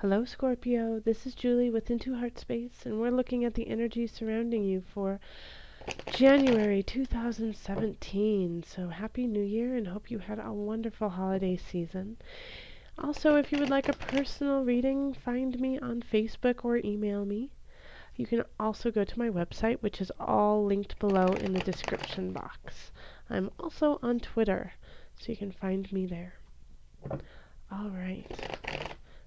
Hello, Scorpio. This is Julie with Into Heartspace, and we're looking at the energy surrounding you for January 2017. So, Happy New Year, and hope you had a wonderful holiday season. Also, if you would like a personal reading, find me on Facebook or email me. You can also go to my website, which is all linked below in the description box. I'm also on Twitter, so you can find me there. All right.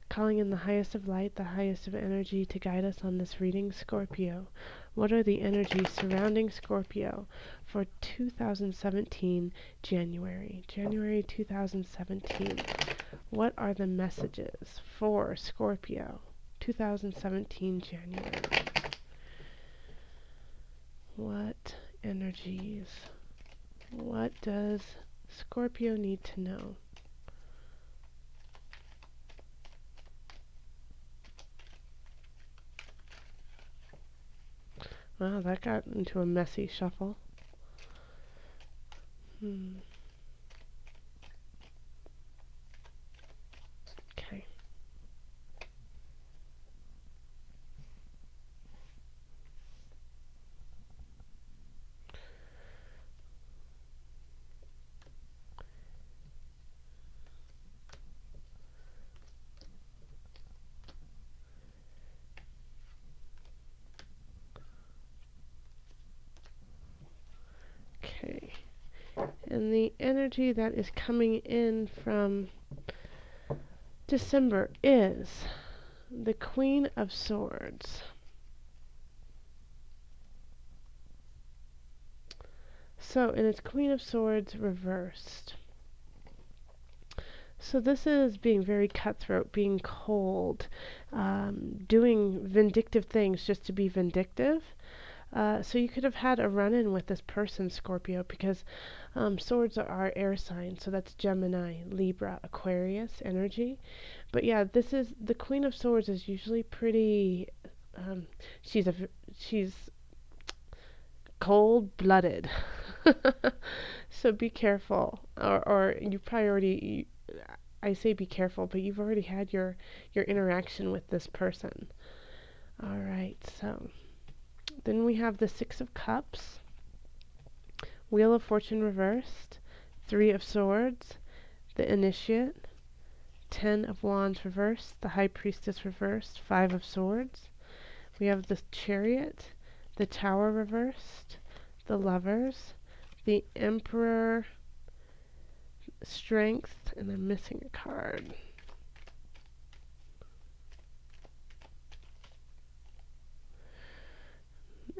Calling in the highest of light, the highest of energy to guide us on this reading, Scorpio. What are the energies surrounding Scorpio for 2017 January? January 2017. What are the messages for Scorpio 2017 January? What energies? What does Scorpio need to know? Wow, that got into a messy shuffle. Okay. Okay. And the energy that is coming in from December is the Queen of Swords. So, and it's Queen of Swords reversed. So this is being very cutthroat, being cold, doing vindictive things just to be vindictive. So you could have had a run-in with this person, Scorpio, because swords are air signs, so that's Gemini, Libra, Aquarius energy. But yeah, this is the Queen of Swords is usually pretty. Um, she's cold-blooded, so be careful. Or you probably already. I say be careful, but you've already had your interaction with this person. All right, so. Then we have the Six of Cups, Wheel of Fortune reversed, Three of Swords, the Initiate, Ten of Wands reversed, the High Priestess reversed, Five of Swords. We have the Chariot, the Tower reversed, the Lovers, the Emperor, Strength, and I'm missing a card.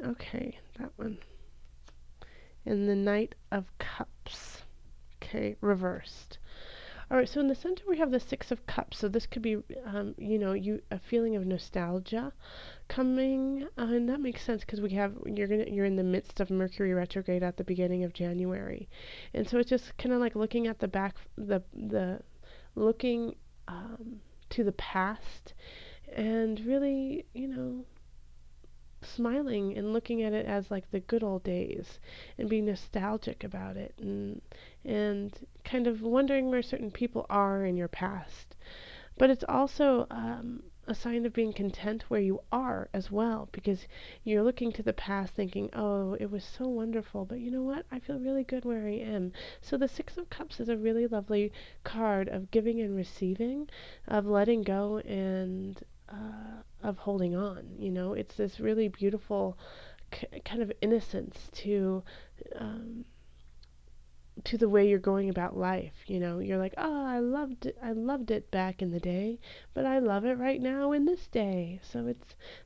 Okay, that one. And the Knight of Cups. Okay, reversed. All right, so in the center we have the Six of Cups. So this could be, a feeling of nostalgia coming, and that makes sense because you're in the midst of Mercury retrograde at the beginning of January, and so it's just kind of like looking at the looking to the past, and really, smiling and looking at it as like the good old days and being nostalgic about it, and kind of wondering where certain people are in your past. But it's also a sign of being content where you are as well, because you're looking to the past thinking, oh, it was so wonderful, but you know what? I feel really good where I am. So the Six of Cups is a really lovely card of giving and receiving, of letting go, and of holding on. It's this really beautiful kind of innocence to the way you're going about life. You're like, oh, I loved it back in the day, but I love it right now in this day. So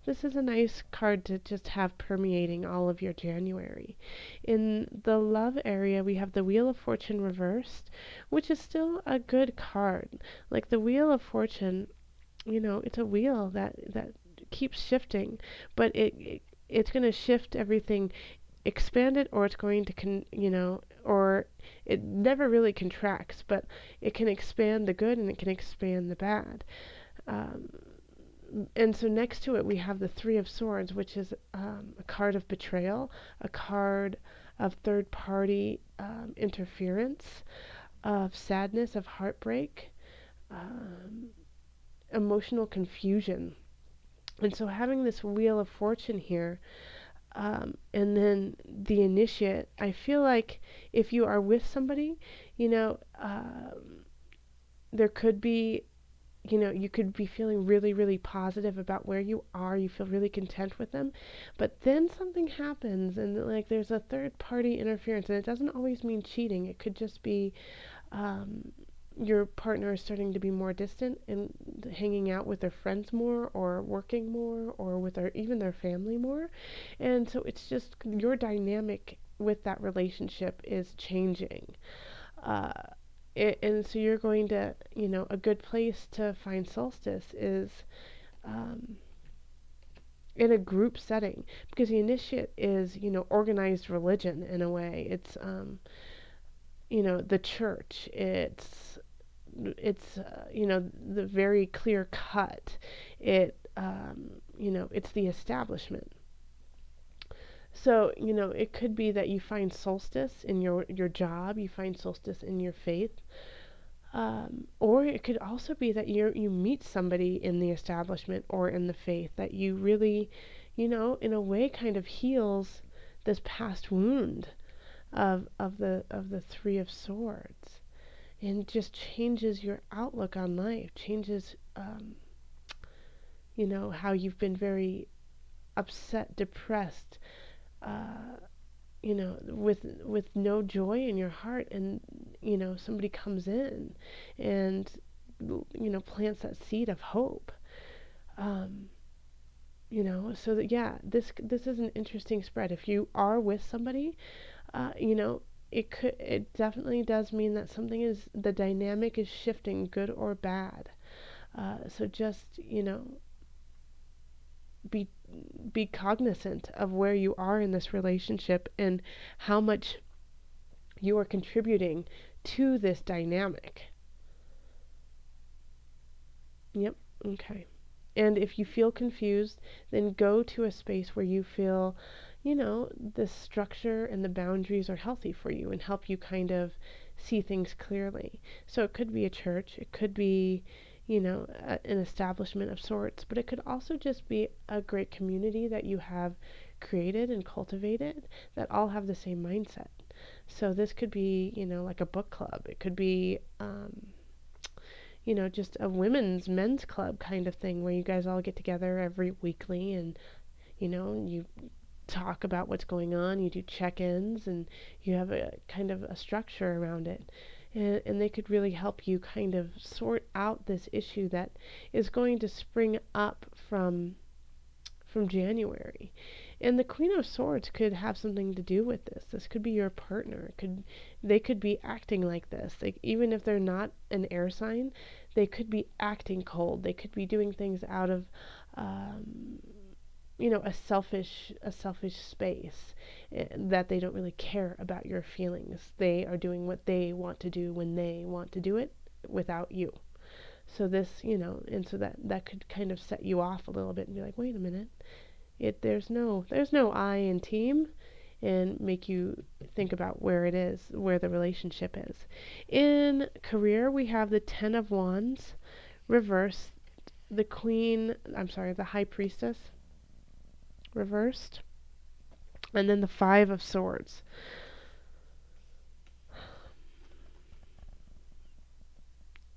this is a nice card to just have permeating all of your January. In the love area, we have the Wheel of Fortune reversed, which is still a good card. Like the Wheel of Fortune, it's a wheel that keeps shifting, but it's going to shift everything, expand it, or it's going to or it never really contracts, but it can expand the good and it can expand the bad. Um, and so next to it we have the Three of Swords, which is a card of betrayal, a card of third party interference, of sadness, of heartbreak. emotional confusion. And so having this wheel of fortune here, and then the initiate, I feel like if you are with somebody, you know, there could be, you could be feeling really, really positive about where you are. You feel really content with them. But then something happens, and like there's a third party interference. And it doesn't always mean cheating, it could just be um, your partner is starting to be more distant and hanging out with their friends more, or working more, or with even their family more. And so it's just your dynamic with that relationship is changing. Uh, and so you're going to, a good place to find solstice is um, in a group setting, because the initiate is, organized religion in a way. It's, the church. It's the very clear cut. It's the establishment. So, it could be that you find solstice in your job, you find solstice in your faith. Or it could also be that you meet somebody in the establishment or in the faith that you really, in a way kind of heals this past wound of the Three of Swords, and just changes your outlook on life, changes how you've been very upset, depressed, with no joy in your heart, and somebody comes in and plants that seed of hope. um, so that, yeah, this is an interesting spread. If you are with somebody, uh, you know it definitely does mean that the dynamic is shifting, good or bad. So just, be be cognizant of where you are in this relationship and how much you are contributing to this dynamic. Yep. Okay. And if you feel confused, then go to a space where you feel, the structure and the boundaries are healthy for you and help you kind of see things clearly. So it could be a church, it could be, an establishment of sorts, but it could also just be a great community that you have created and cultivated that all have the same mindset. So this could be, like a book club. It could be, just a men's club kind of thing where you guys all get together every weekly, and, you talk about what's going on, you do check-ins, and you have a kind of a structure around it. And they could really help you kind of sort out this issue that is going to spring up from January. And the Queen of Swords could have something to do with this. This could be your partner. They could be acting like this. Like, even if they're not an air sign, they could be acting cold. They could be doing things out of a selfish space, that they don't really care about your feelings. They are doing what they want to do when they want to do it without you. So this, and so that could kind of set you off a little bit and be like, wait a minute, there's no I in team, and make you think about where the relationship is. In career, we have the Ten of Wands reversed, the High Priestess reversed, and then the Five of Swords.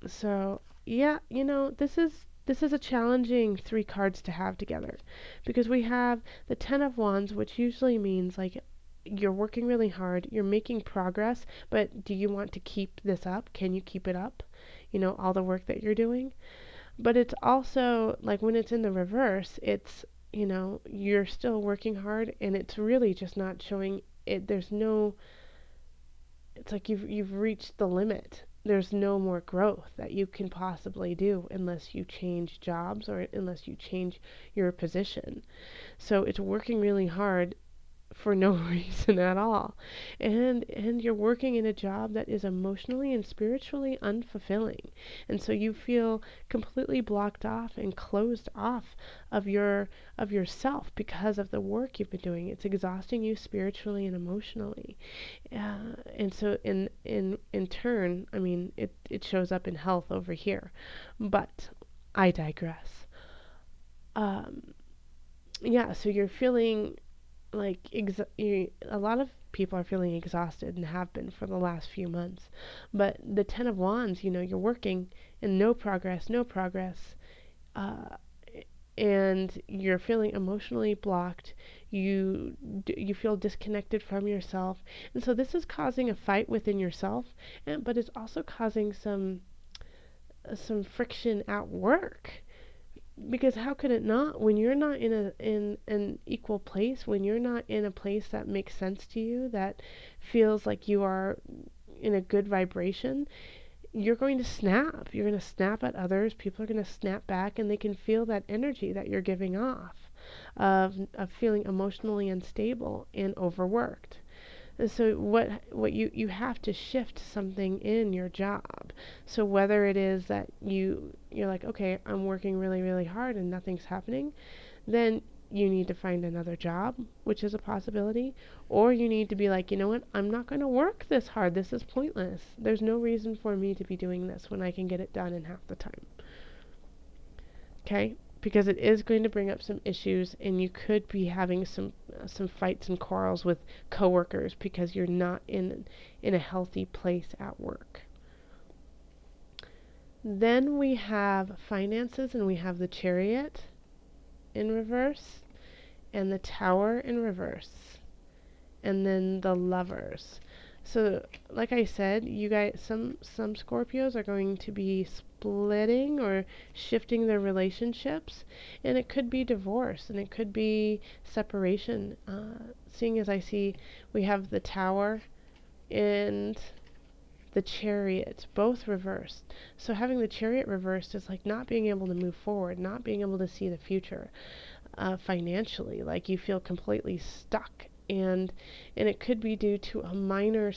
So, yeah, this is a challenging three cards to have together, because we have the Ten of Wands, which usually means like you're working really hard, you're making progress, but do you want to keep this up? Can you keep it up? All the work that you're doing. But it's also like when it's in the reverse, it's, you're still working hard, and it's really just not showing it. It's like you've reached the limit. There's no more growth that you can possibly do unless you change jobs or unless you change your position. So it's working really hard for no reason at all. And you're working in a job that is emotionally and spiritually unfulfilling. And so you feel completely blocked off and closed off of yourself because of the work you've been doing. It's exhausting you spiritually and emotionally. And so in turn, I mean, it shows up in health over here. But I digress. Um, yeah, so you're feeling like a lot of people are feeling exhausted and have been for the last few months. But the 10 of Wands, you're working and no progress, no progress. Uh, and you're feeling emotionally blocked. You feel disconnected from yourself. And so this is causing a fight within yourself, but it's also causing some friction at work, because how could it not, when you're not in an equal place, when you're not in a place that makes sense to you, that feels like you are in a good vibration, you're going to snap. You're going to snap at others. People are going to snap back, and they can feel that energy that you're giving off of feeling emotionally unstable and overworked. And so what you have to shift something in your job. So whether it is that you're like, okay, I'm working really, really hard and nothing's happening, then you need to find another job, which is a possibility, or you need to be like, you know what, I'm not going to work this hard. This is pointless. There's no reason for me to be doing this when I can get it done in half the time. Okay? Because it is going to bring up some issues, and you could be having some fights and quarrels with coworkers because you're not in a healthy place at work. Then we have finances, and we have the Chariot in reverse, and the Tower in reverse, and then the Lovers. So, like I said, you guys, some Scorpios are going to be splitting or shifting their relationships, and it could be divorce, and it could be separation. Seeing as I see, we have the Tower and the Chariot, both reversed. So having the Chariot reversed is like not being able to move forward, not being able to see the future financially, like you feel completely stuck. And it could be due to a minor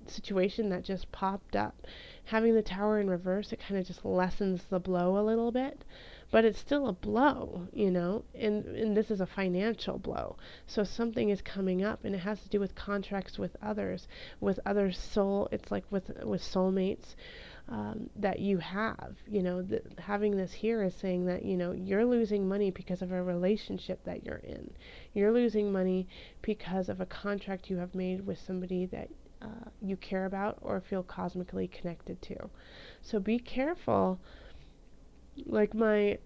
situation that just popped up. Having the Tower in reverse, it kind of just lessens the blow a little bit, but it's still a blow, and this is a financial blow. So something is coming up, and it has to do with contracts with other soul. It's like with soulmates. That you have, having this here is saying that, you're losing money because of a relationship that you're in. You're losing money because of a contract you have made with somebody that you care about or feel cosmically connected to. So be careful. Like my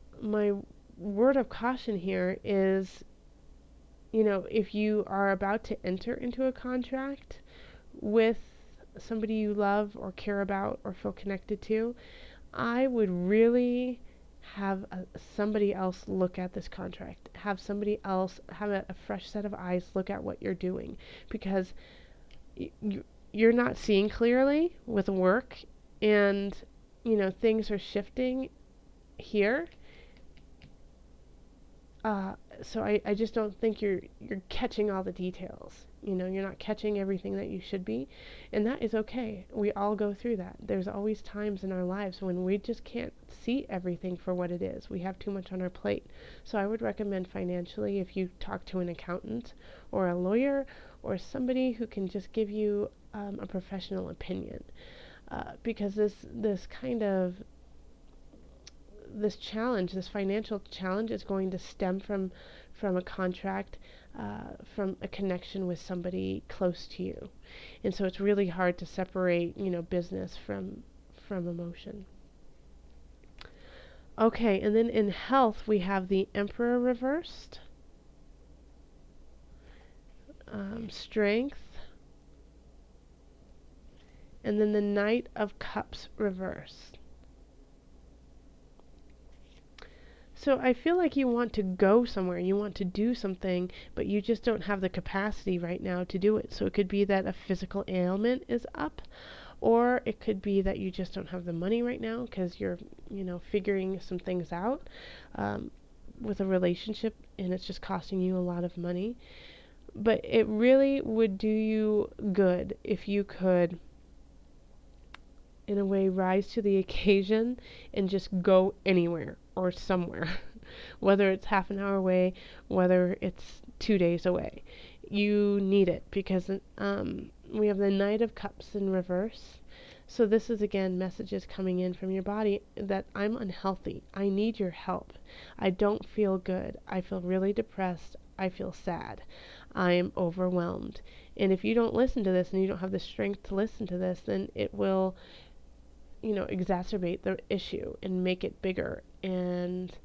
word of caution here is, if you are about to enter into a contract with somebody you love or care about or feel connected to, I would really have somebody else look at this contract. Have somebody else, have a fresh set of eyes look at what you're doing, because you're not seeing clearly with work, and things are shifting here. So I just don't think you're catching all the details. You're not catching everything that you should be, and that is okay. We all go through that. There's always times in our lives when we just can't see everything for what it is. We have too much on our plate. So I would recommend financially, if you talk to an accountant or a lawyer or somebody who can just give you a professional opinion, because this kind of this financial challenge is going to stem from a contract, from a connection with somebody close to you. And so it's really hard to separate, business from emotion. Okay, and then in health, we have the Emperor reversed, strength, and then the Knight of Cups reversed. So I feel like you want to go somewhere, you want to do something, but you just don't have the capacity right now to do it. So it could be that a physical ailment is up, or it could be that you just don't have the money right now because you're, figuring some things out with a relationship, and it's just costing you a lot of money. But it really would do you good if you could, in a way, rise to the occasion and just go anywhere or somewhere, whether it's half an hour away, whether it's 2 days away. You need it because we have the Knight of Cups in reverse. So this is again messages coming in from your body that I'm unhealthy. I need your help. I don't feel good. I feel really depressed. I feel sad. I am overwhelmed. And if you don't listen to this and you don't have the strength to listen to this, then it will, exacerbate the issue and make it bigger, and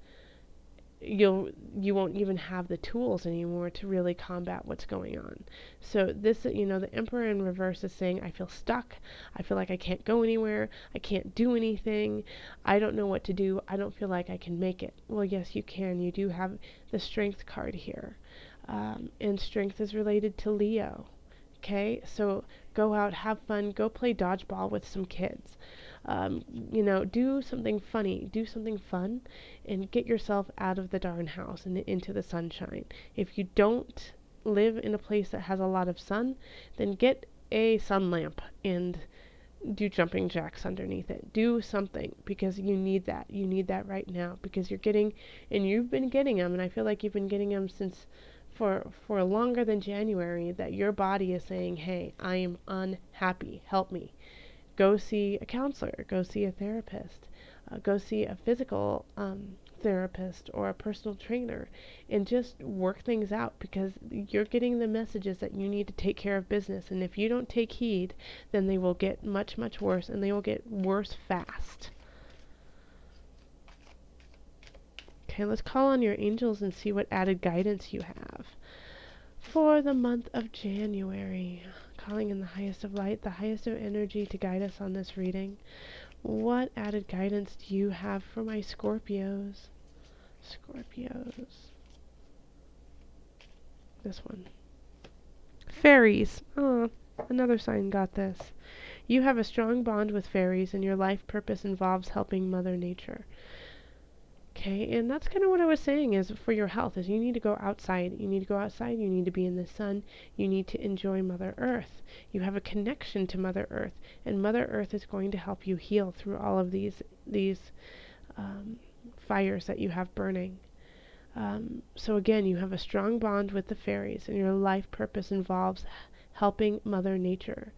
you won't even have the tools anymore to really combat what's going on. So this, the Emperor in reverse is saying, I feel stuck. I feel like I can't go anywhere. I can't do anything. I don't know what to do. I don't feel like I can make it. Well, yes, you can. You do have the Strength card here. And Strength is related to Leo. Okay, so go out, have fun, go play dodgeball with some kids. Do something funny, do something fun, and get yourself out of the darn house and into the sunshine. If you don't live in a place that has a lot of sun, then get a sun lamp and do jumping jacks underneath it. Do something, because you need that. You need that right now, because you've been getting them, and I feel like you've been getting them since for longer than January, that your body is saying, hey, I am unhappy, help me. Go see a counselor, go see a therapist, go see a physical therapist or a personal trainer, and just work things out, because you're getting the messages that you need to take care of business, and if you don't take heed, then they will get much, much worse, and they will get worse fast. Okay, let's call on your angels and see what added guidance you have for the month of January. Calling in the highest of light, the highest of energy, to guide us on this reading. What added guidance do you have for my Scorpios? This one. Fairies. Oh, another sign got this. You have a strong bond with fairies, and your life purpose involves helping Mother Nature. Okay, and that's kind of what I was saying, is for your health, is you need to go outside. You need to go outside, you need to be in the sun, you need to enjoy Mother Earth. You have a connection to Mother Earth, and Mother Earth is going to help you heal through all of these fires that you have burning. So again, you have a strong bond with the fairies, and your life purpose involves helping Mother Nature.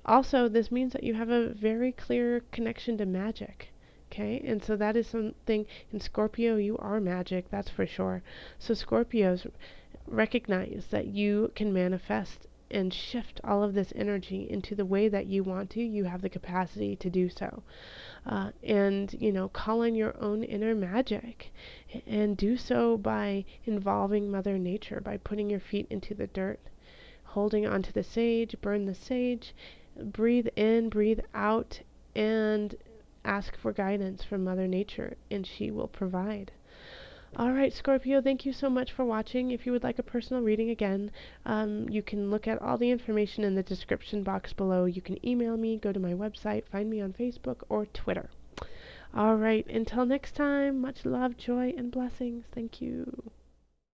Also, this means that you have a very clear connection to magic. Okay, and so that is something in Scorpio. You are magic, that's for sure. So Scorpios, recognize that you can manifest and shift all of this energy into the way that you want to. You have the capacity to do so. And call in your own inner magic, and do so by involving Mother Nature, by putting your feet into the dirt, holding onto the sage, burn the sage, breathe in, breathe out, and ask for guidance from Mother Nature, and she will provide. Alright, Scorpio, thank you so much for watching. If you would like a personal reading again, you can look at all the information in the description box below. You can email me, go to my website, find me on Facebook or Twitter. Alright, until next time, much love, joy, and blessings. Thank you.